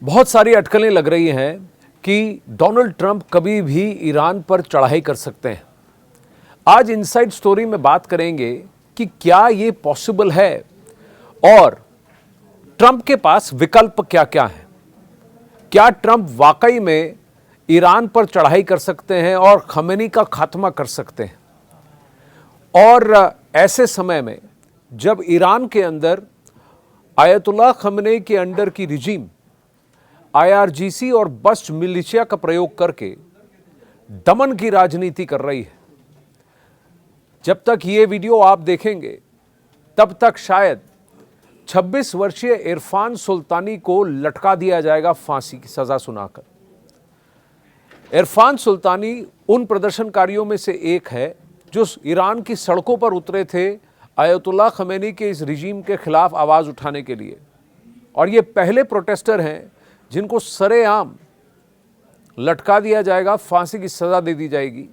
बहुत सारी अटकलें लग रही हैं कि डोनाल्ड ट्रंप कभी भी ईरान पर चढ़ाई कर सकते हैं। आज इनसाइड स्टोरी में बात करेंगे कि क्या ये पॉसिबल है और ट्रंप के पास विकल्प क्या क्या हैं। क्या ट्रंप वाकई में ईरान पर चढ़ाई कर सकते हैं और खमेनी का खात्मा कर सकते हैं। और ऐसे समय में जब ईरान के अंदर आयतुल्लाह खमेनी के अंडर की रिजीम आईआरजीसी और बस्ट मिलिशिया का प्रयोग करके दमन की राजनीति कर रही है। जब तक ये वीडियो आप देखेंगे तब तक शायद 26 वर्षीय इरफान सुल्तानी को लटका दिया जाएगा फांसी की सजा सुनाकर। इरफान सुल्तानी उन प्रदर्शनकारियों में से एक है जो ईरान की सड़कों पर उतरे थे आयतुल्लाह खमेनी के इस रिजीम के खिलाफ आवाज उठाने के लिए। और ये पहले प्रोटेस्टर हैं जिनको सरेआम लटका दिया जाएगा, फांसी की सजा दे दी जाएगी।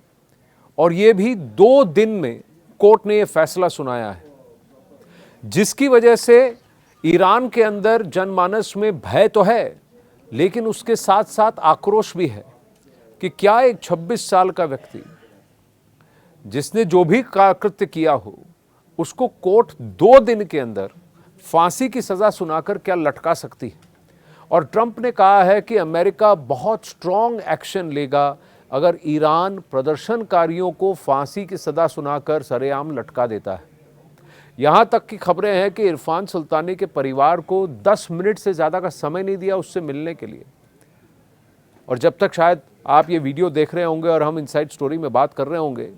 और ये भी 2 दिन में कोर्ट ने यह फैसला सुनाया है, जिसकी वजह से ईरान के अंदर जनमानस में भय तो है, लेकिन उसके साथ साथ आक्रोश भी है कि क्या एक 26 साल का व्यक्ति जिसने जो भी कृत्य किया हो उसको कोर्ट 2 दिन के अंदर फांसी की सजा सुनाकर क्या लटका सकती है। और ट्रंप ने कहा है कि अमेरिका बहुत स्ट्रॉन्ग एक्शन लेगा अगर ईरान प्रदर्शनकारियों को फांसी की सजा सुनाकर सरेआम लटका देता है। यहां तक की खबरें हैं कि इरफान सुल्तानी के परिवार को 10 मिनट से ज़्यादा का समय नहीं दिया उससे मिलने के लिए। और जब तक शायद आप ये वीडियो देख रहे होंगे और हम इनसाइड स्टोरी में बात कर रहे होंगे,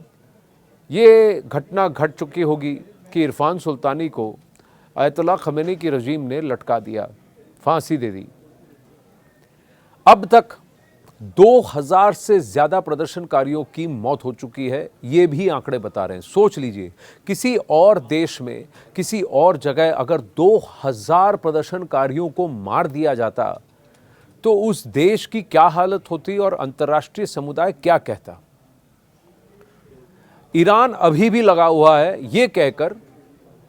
ये घटना घट चुकी होगी कि इरफान सुल्तानी को आयतुल्लाह खमेनी की रजीम ने लटका दिया, फांसी दे दी। अब तक 2000 से ज्यादा प्रदर्शनकारियों की मौत हो चुकी है, ये भी आंकड़े बता रहे हैं। सोच लीजिए, किसी और देश में, किसी और जगह अगर 2000 प्रदर्शनकारियों को मार दिया जाता तो उस देश की क्या हालत होती और अंतर्राष्ट्रीय समुदाय क्या कहता। ईरान अभी भी लगा हुआ है ये कहकर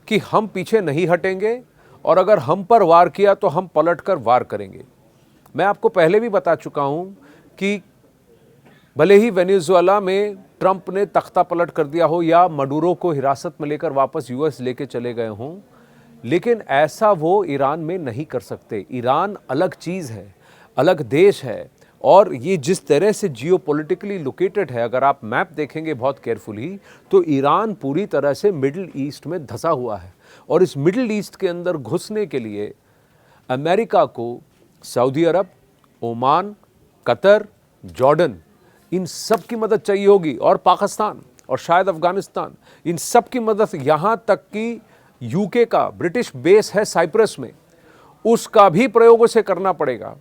कि हम पीछे नहीं हटेंगे और अगर हम पर वार किया तो हम पलटकर वार करेंगे। मैं आपको पहले भी बता चुका हूं कि भले ही वेनेजुएला में ट्रंप ने तख्ता पलट कर दिया हो या मडूरो को हिरासत में लेकर वापस यूएस लेके चले गए हों, लेकिन ऐसा वो ईरान में नहीं कर सकते। ईरान अलग चीज़ है, अलग देश है। और ये जिस तरह से जियोपॉलिटिकली लोकेटेड है, अगर आप मैप देखेंगे बहुत केयरफुली तो ईरान पूरी तरह से मिडिल ईस्ट में धंसा हुआ है। और इस मिडिल ईस्ट के अंदर घुसने के लिए अमेरिका को सऊदी अरब, ओमान, कतर, जॉर्डन, इन सब की मदद चाहिए होगी, और पाकिस्तान और शायद अफगानिस्तान, इन सब की मदद। यहाँ तक कि यूके का ब्रिटिश बेस है साइप्रस में, उसका भी प्रयोग उसे करना पड़ेगा।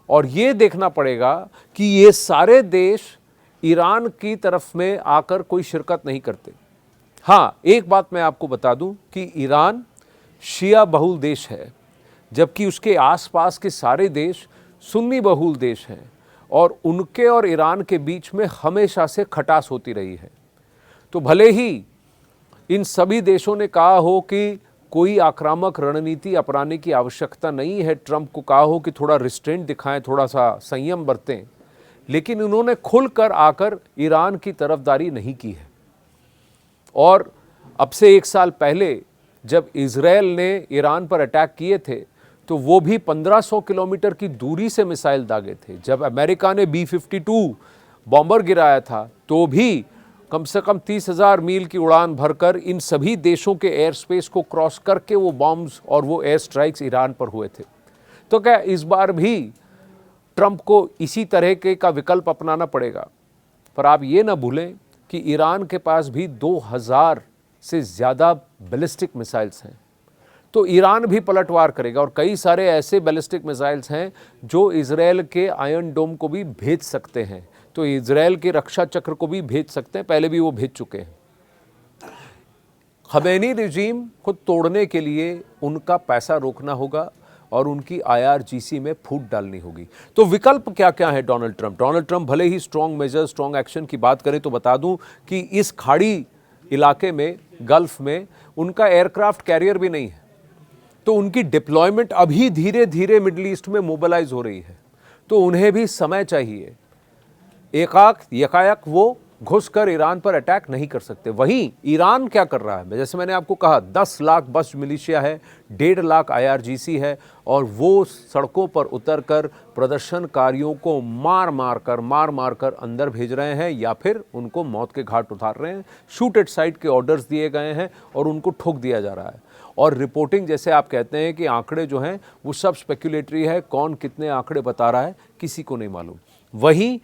और ये देखना पड़ेगा कि ये सारे देश ईरान की तरफ में आकर कोई शिरकत नहीं करते। हाँ, एक बात मैं आपको बता दूं कि ईरान शिया बहुल देश है, जबकि उसके आसपास के सारे देश सुन्नी बहुल देश हैं। और उनके और ईरान के बीच में हमेशा से खटास होती रही है। तो भले ही इन सभी देशों ने कहा हो कि कोई आक्रामक रणनीति अपनाने की आवश्यकता नहीं है, ट्रंप को कहा हो कि थोड़ा रिस्ट्रेंट दिखाएं, थोड़ा सा संयम बरतें, लेकिन उन्होंने खुलकर आकर ईरान की तरफदारी नहीं की है। और अब से 1 साल पहले जब इजराइल ने ईरान पर अटैक किए थे तो वो भी 1500 किलोमीटर की दूरी से मिसाइल दागे थे। जब अमेरिका ने B-52 बॉम्बर गिराया था तो भी कम से कम 30,000 मील की उड़ान भरकर इन सभी देशों के एयर स्पेस को क्रॉस करके वो बॉम्ब्स और वो एयर स्ट्राइक्स ईरान पर हुए थे। तो क्या इस बार भी ट्रंप को इसी तरह का विकल्प अपनाना पड़ेगा? पर आप ये ना भूलें कि ईरान के पास भी 2000 से ज़्यादा बैलिस्टिक मिसाइल्स हैं। तो ईरान भी पलटवार करेगा। और कई सारे ऐसे बैलिस्टिक मिसाइल्स हैं जो इजराइल के आयरन डोम को भी भेज सकते हैं, तो इजराइल के रक्षा चक्र को भी भेज सकते हैं, पहले भी वो भेज चुके हैं। खमेनी रिजीम को तोड़ने के लिए उनका पैसा रोकना होगा और उनकी आईआरजीसी में फूट डालनी होगी। तो विकल्प क्या क्या है डोनाल्ड ट्रंप भले ही स्ट्रॉन्ग मेजर, स्ट्रॉन्ग एक्शन की बात करें तो बता दूं कि इस खाड़ी इलाके में, गल्फ में, उनका एयरक्राफ्ट कैरियर भी नहीं है। तो उनकी डिप्लॉयमेंट अभी धीरे धीरे मिडिल ईस्ट में मोबिलाइज हो रही है, तो उन्हें भी समय चाहिए। एकाएक वो घुसकर ईरान पर अटैक नहीं कर सकते। वहीं ईरान क्या कर रहा है, जैसे मैंने आपको कहा 10 लाख बस मिलिशिया है, 1.5 लाख IRGC है, और वो सड़कों पर उतरकर प्रदर्शनकारियों को मार मार कर अंदर भेज रहे हैं या फिर उनको मौत के घाट उतार रहे हैं। शूट एट साइट के ऑर्डर्स दिए गए हैं और उनको ठोक दिया जा रहा है। और रिपोर्टिंग, जैसे आप कहते हैं कि आंकड़े जो हैं वो सब स्पेक्युलेटरी है, कौन कितने आंकड़े बता रहा है किसी को नहीं मालूम। वहीं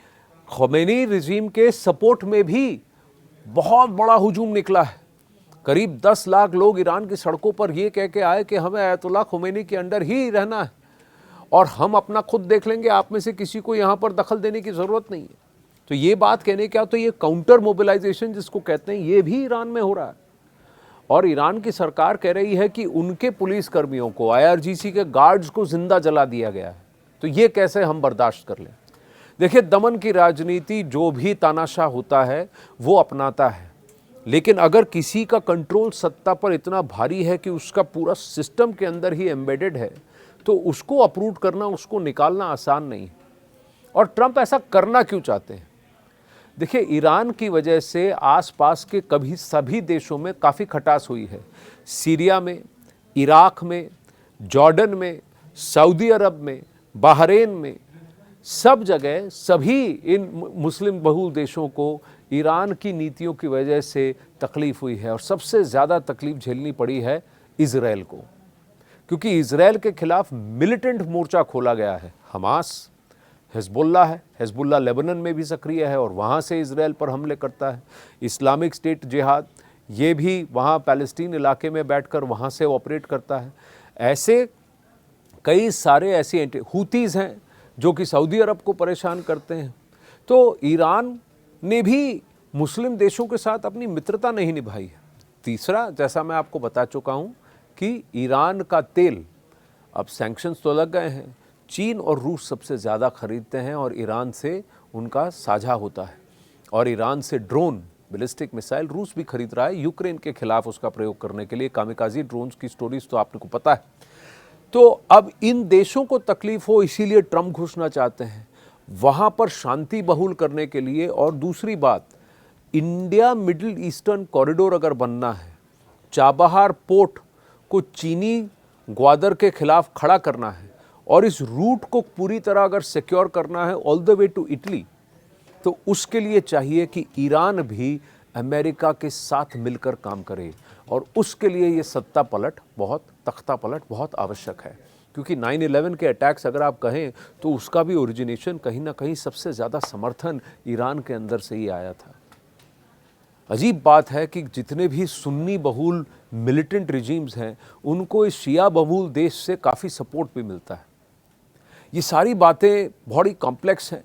ख़ुमैनी रिजीम के सपोर्ट में भी बहुत बड़ा हुजूम निकला है। करीब 10 लाख लोग ईरान की सड़कों पर ये कह के आए कि हमें अयतुल्लाह ख़ुमैनी के अंडर ही रहना है और हम अपना खुद देख लेंगे, आप में से किसी को यहाँ पर दखल देने की ज़रूरत नहीं है। तो ये बात कहने क्या, तो ये काउंटर मोबिलाइजेशन जिसको कहते हैं, ये भी ईरान में हो रहा है। और ईरान की सरकार कह रही है कि उनके पुलिस कर्मियों को, IRGC के गार्ड्स को जिंदा जला दिया गया है। तो ये कैसे हम बर्दाश्त कर लें। देखिए, दमन की राजनीति जो भी तानाशाह होता है वो अपनाता है, लेकिन अगर किसी का कंट्रोल सत्ता पर इतना भारी है कि उसका पूरा सिस्टम के अंदर ही एम्बेडेड है, तो उसको अप्रूव करना, उसको निकालना आसान नहीं है। और ट्रंप ऐसा करना क्यों चाहते हैं? देखिए, ईरान की वजह से आसपास के कभी सभी देशों में काफ़ी खटास हुई है। सीरिया में, इराक में, जॉर्डन में, सऊदी अरब में, बहरीन में, सब जगह सभी इन मुस्लिम बहुल देशों को ईरान की नीतियों की वजह से तकलीफ़ हुई है। और सबसे ज़्यादा तकलीफ़ झेलनी पड़ी है इज़राइल को, क्योंकि इज़राइल के खिलाफ मिलिटेंट मोर्चा खोला गया है। हमास, हिजबुल्लाह है, हिजबुल्लाह लेबनान में भी सक्रिय है और वहाँ से इज़राइल पर हमले करता है। इस्लामिक स्टेट जिहाद, ये भी वहाँ पैलेस्टीन इलाके में बैठकर वहाँ से ऑपरेट करता है। ऐसे कई सारे ऐसे हुतीज़ हैं जो कि सऊदी अरब को परेशान करते हैं। तो ईरान ने भी मुस्लिम देशों के साथ अपनी मित्रता नहीं निभाई है। तीसरा, जैसा मैं आपको बता चुका हूँ कि ईरान का तेल, अब सैंक्शंस तो लग गए हैं, चीन और रूस सबसे ज़्यादा खरीदते हैं और ईरान से उनका साझा होता है। और ईरान से ड्रोन, बैलिस्टिक मिसाइल रूस भी खरीद रहा है यूक्रेन के खिलाफ उसका प्रयोग करने के लिए। कामिकाज़ी ड्रोन्स की स्टोरीज तो आपको पता है। तो अब इन देशों को तकलीफ हो, इसीलिए ट्रंप घुसना चाहते हैं वहाँ पर शांति बहूल करने के लिए। और दूसरी बात, इंडिया मिडिल ईस्टर्न कॉरिडोर अगर बनना है, चाबहार पोर्ट को चीनी ग्वादर के खिलाफ खड़ा करना है और इस रूट को पूरी तरह अगर सिक्योर करना है all the way to Italy, तो उसके लिए चाहिए कि ईरान भी अमेरिका के साथ मिलकर काम करे। और उसके लिए ये सत्ता पलट बहुत, तख्ता पलट बहुत आवश्यक है। क्योंकि 9/11 के अटैक्स अगर आप कहें तो उसका भी ओरिजिनेशन कहीं ना कहीं सबसे ज़्यादा समर्थन ईरान के अंदर से ही आया था। अजीब बात है कि जितने भी सुन्नी बहुल मिलिटेंट रिजीम्स हैं उनको इस शिया बहुल देश से काफ़ी सपोर्ट भी मिलता है। ये सारी बातें बहुत ही कॉम्प्लेक्स हैं,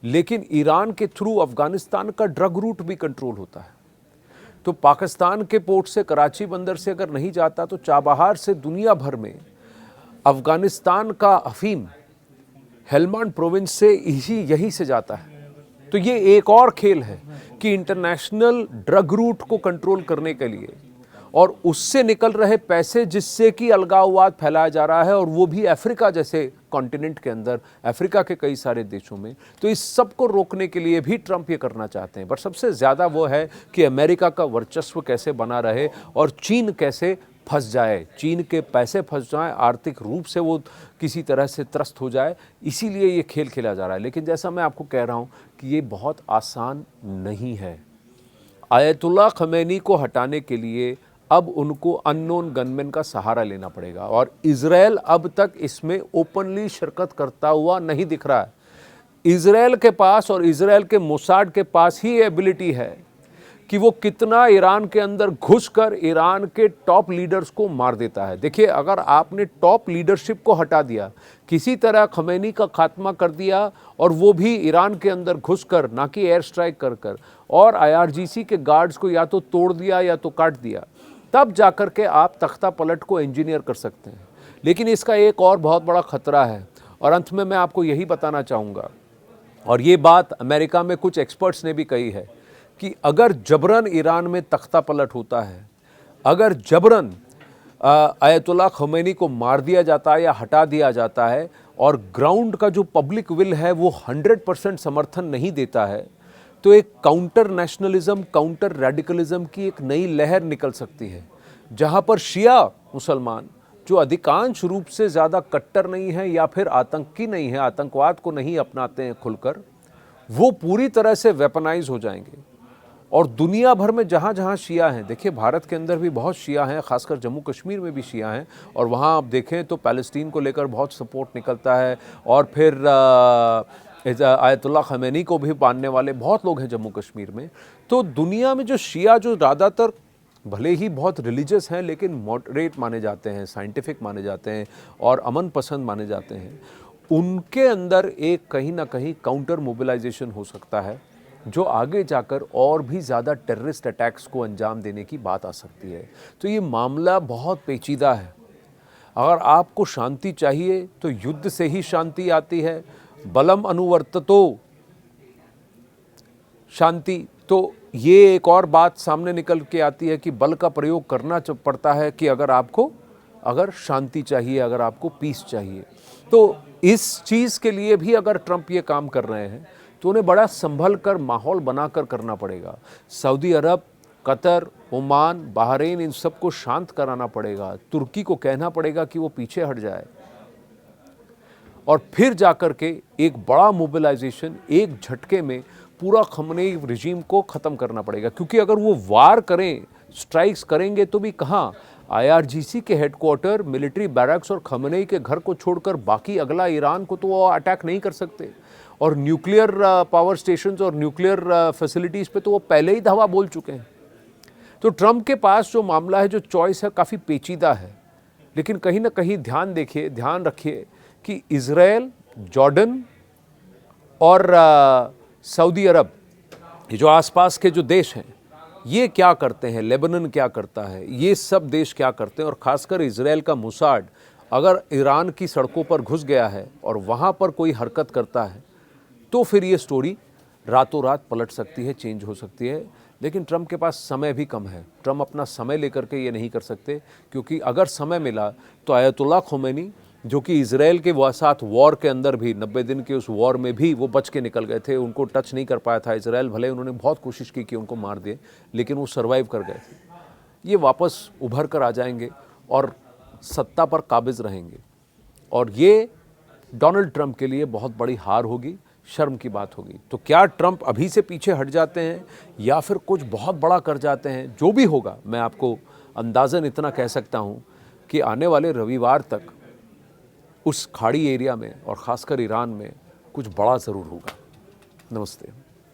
लेकिन ईरान के थ्रू अफ़गानिस्तान का ड्रग रूट भी कंट्रोल होता है। तो पाकिस्तान के पोर्ट से, कराची बंदर से अगर नहीं जाता तो चाबहार से दुनिया भर में अफ़गानिस्तान का अफीम हेलमांड प्रोविंस से यहीं से जाता है। तो ये एक और खेल है कि इंटरनेशनल ड्रग रूट को कंट्रोल करने के लिए और उससे निकल रहे पैसे जिससे कि अलगाववाद फैलाया जा रहा है, और वो भी अफ्रीका जैसे कॉन्टिनेंट के अंदर, अफ्रीका के कई सारे देशों में। तो इस सब को रोकने के लिए भी ट्रंप ये करना चाहते हैं। पर सबसे ज़्यादा वो है कि अमेरिका का वर्चस्व कैसे बना रहे और चीन कैसे फंस जाए, चीन के पैसे फंस जाएं, आर्थिक रूप से वो किसी तरह से त्रस्त हो जाए। इसीलिए ये खेल खेला जा रहा है। लेकिन जैसा मैं आपको कह रहा हूँ कि ये बहुत आसान नहीं है। आयतुल्लाह ख़मैनी को हटाने के लिए अब उनको अननोन गनमैन का सहारा लेना पड़ेगा, और इज़राइल अब तक इसमें ओपनली शिरकत करता हुआ नहीं दिख रहा है। इज़राइल के पास और इज़राइल के मोसाड के पास ही एबिलिटी है कि वो कितना ईरान के अंदर घुसकर ईरान के टॉप लीडर्स को मार देता है। देखिए, अगर आपने टॉप लीडरशिप को हटा दिया, किसी तरह ख़मैनी का खात्मा कर दिया, और वो भी ईरान के अंदर घुसकर, ना कि एयर स्ट्राइक कर कर, और IRGC के गार्ड्स को या तो तोड़ दिया या तो काट दिया, तब जाकर के आप तख्ता पलट को इंजीनियर कर सकते हैं। लेकिन इसका एक और बहुत बड़ा खतरा है, और अंत में मैं आपको यही बताना चाहूँगा, और ये बात अमेरिका में कुछ एक्सपर्ट्स ने भी कही है, कि अगर जबरन ईरान में तख्ता पलट होता है, अगर जबरन आयतुल्लाह खमैनी को मार दिया जाता है या हटा दिया जाता है और ग्राउंड का जो पब्लिक विल है वो 100% समर्थन नहीं देता है, तो एक काउंटर नेशनलिज्म, काउंटर रेडिकलिज्म की एक नई लहर निकल सकती है, जहां पर शिया मुसलमान जो अधिकांश रूप से ज़्यादा कट्टर नहीं है या फिर आतंकी नहीं है, आतंकवाद को नहीं अपनाते हैं खुलकर, वो पूरी तरह से वेपनाइज हो जाएंगे। और दुनिया भर में जहाँ जहाँ शिया हैं, देखिए भारत के अंदर भी बहुत शिया हैं, खासकर जम्मू कश्मीर में भी शिया हैं, और वहाँ आप देखें तो पैलेस्टीन को लेकर बहुत सपोर्ट निकलता है, और फिर आयतुल्लाह खमैनी को भी मानने वाले बहुत लोग हैं जम्मू कश्मीर में। तो दुनिया में जो शिया जो ज़्यादातर भले ही बहुत रिलीजियस हैं लेकिन मॉडरेट माने जाते हैं, साइंटिफिक माने जाते हैं और अमन पसंद माने जाते हैं, उनके अंदर एक कहीं ना कहीं काउंटर मोबिलाइजेशन हो सकता है जो आगे जाकर और भी ज़्यादा टेररिस्ट अटैक्स को अंजाम देने की बात आ सकती है। तो ये मामला बहुत पेचीदा है। अगर आपको शांति चाहिए तो युद्ध से ही शांति आती है, बलम अनुवर्ततो शांति, तो ये एक और बात सामने निकल के आती है कि बल का प्रयोग करना पड़ता है कि अगर शांति चाहिए, अगर आपको पीस चाहिए। तो इस चीज़ के लिए भी अगर ट्रंप ये काम कर रहे हैं तो उन्हें बड़ा संभल कर, माहौल बनाकर करना पड़ेगा। सऊदी अरब, कतर, ओमान, बहरीन, इन सबको शांत कराना पड़ेगा। तुर्की को कहना पड़ेगा कि वो पीछे हट जाए, और फिर जाकर के एक बड़ा मोबिलाइजेशन एक झटके में पूरा खमनेई रिजीम को ख़त्म करना पड़ेगा। क्योंकि अगर वो वार करें, स्ट्राइक्स करेंगे तो भी कहाँ, IRGC के हेडक्वार्टर, मिलिट्री बैरक्स और खमनेई के घर को छोड़कर बाकी अगला ईरान को तो वो अटैक नहीं कर सकते। और न्यूक्लियर पावर स्टेशंस और न्यूक्लियर फैसिलिटीज़ पे तो वो पहले ही धावा बोल चुके हैं। तो ट्रंप के पास जो मामला है, जो चॉइस है, काफ़ी पेचीदा है। लेकिन कहीं ना कहीं ध्यान रखिए कि इज़राइल, जॉर्डन और सऊदी अरब, ये जो आसपास के जो देश हैं, ये क्या करते हैं, लेबनान क्या करता है, ये सब देश क्या करते हैं, और ख़ासकर इज़राइल का मोसाद अगर ईरान की सड़कों पर घुस गया है और वहाँ पर कोई हरकत करता है तो फिर ये स्टोरी रातों रात पलट सकती है, चेंज हो सकती है। लेकिन ट्रंप के पास समय भी कम है, ट्रंप अपना समय लेकर के ये नहीं कर सकते, क्योंकि अगर समय मिला तो आयतुल्लाह खमैनी, जो कि इज़राइल के साथ वॉर के अंदर भी 90 दिन के उस वॉर में भी वो बच के निकल गए थे, उनको टच नहीं कर पाया था इज़राइल, भले उन्होंने बहुत कोशिश की कि उनको मार दे, लेकिन वो सर्वाइव कर गए थे। ये वापस उभर कर आ जाएंगे और सत्ता पर काबिज रहेंगे, और ये डोनाल्ड ट्रंप के लिए बहुत बड़ी हार होगी, शर्म की बात होगी। तो क्या ट्रंप अभी से पीछे हट जाते हैं या फिर कुछ बहुत बड़ा कर जाते हैं? जो भी होगा, मैं आपको अंदाज़न इतना कह सकता हूँ कि आने वाले रविवार तक उस खाड़ी एरिया में और ख़ासकर ईरान में कुछ बड़ा ज़रूर होगा। नमस्ते।